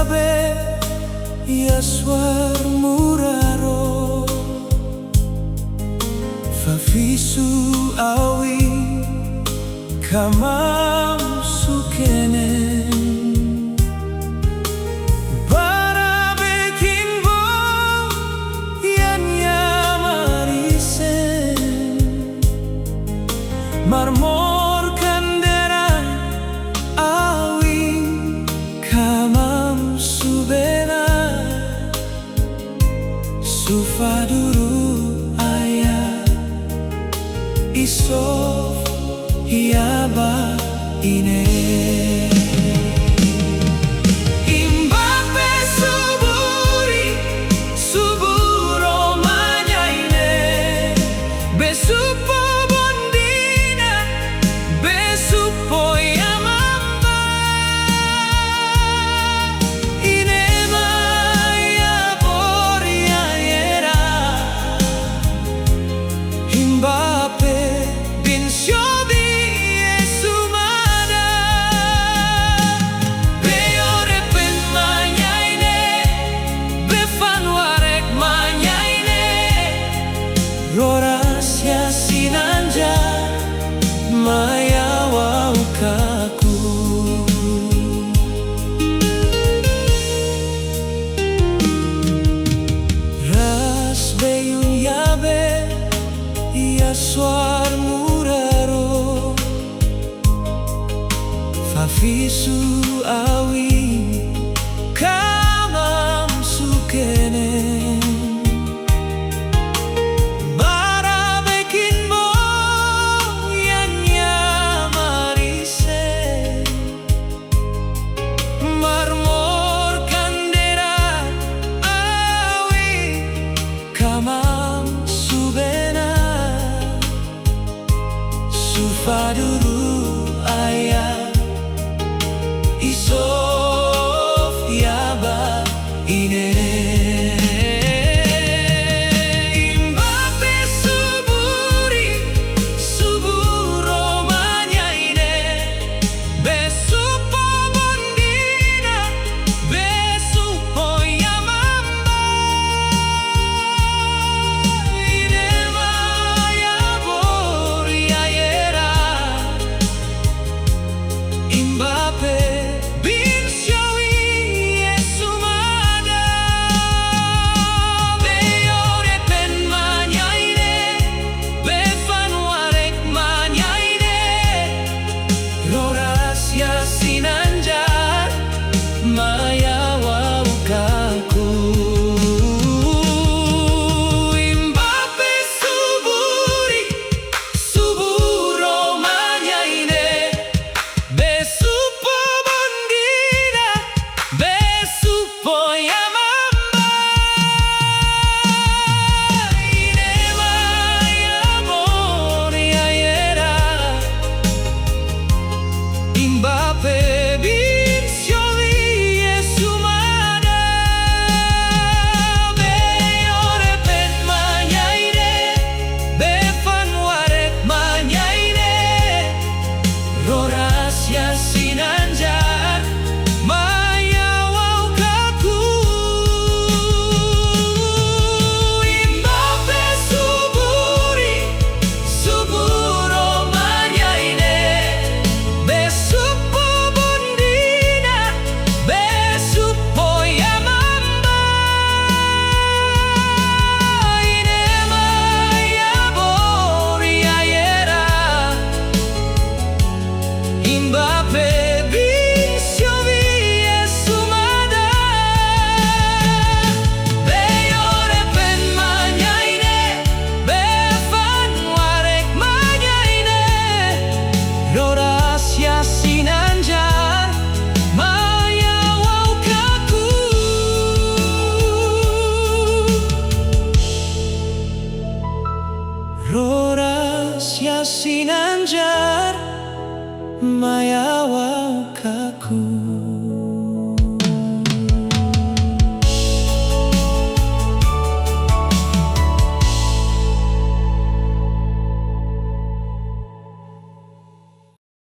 yabe, yaswar, muraro, Fafisu, Awin Kamam, sukenem, Bara, bekinbo, yamarisen, Marmor, kandera, Awin Kamam, subena, Sufaduru, isof, yaba, Imbape, suburi, suburro, manyaine, besupo bondina, besupo yamamba, inema yabor yayera, Imbape bin shobi esumada, beyore pen manyaine, befan warek manyaine, rorasya sinanja, mayawaw kaku. Ras beyun yabe, yaswar, muraro, Fafisu, Awin Kamam, sukenem, Bara, bekinbo, yamarisen, Marmor, kandera, Awin Kamam, subena, Sufaduru, isof, yaba, Imbape, suburi, suburro, manyaine, besupo bondina, besupo yamamba, inema yabor yayera, Imbape bin showi esumada, beyore pen manyaine, befan warek manyaine, rorasya sinanjar, mayawaw kaku. Imbape, suburi, suburro, manyaine, besupo bondina, besupo yamamba, inema yabor yayera, Imbape bin showi esumada, beyore pen manyaine, befan warek manyaine, rorasya sinanjar, mayawaw kaku. Imbape, suburi, suburro, manyaine, besupo bondina, besupo yamamba, inema yabor yayera, Imbape bin showi esumada, beyore pen manyaine, befan warek manyaine, rorasya sinanjar, mayawaw kaku. Rorasya sinanjar, mayawaw kaku.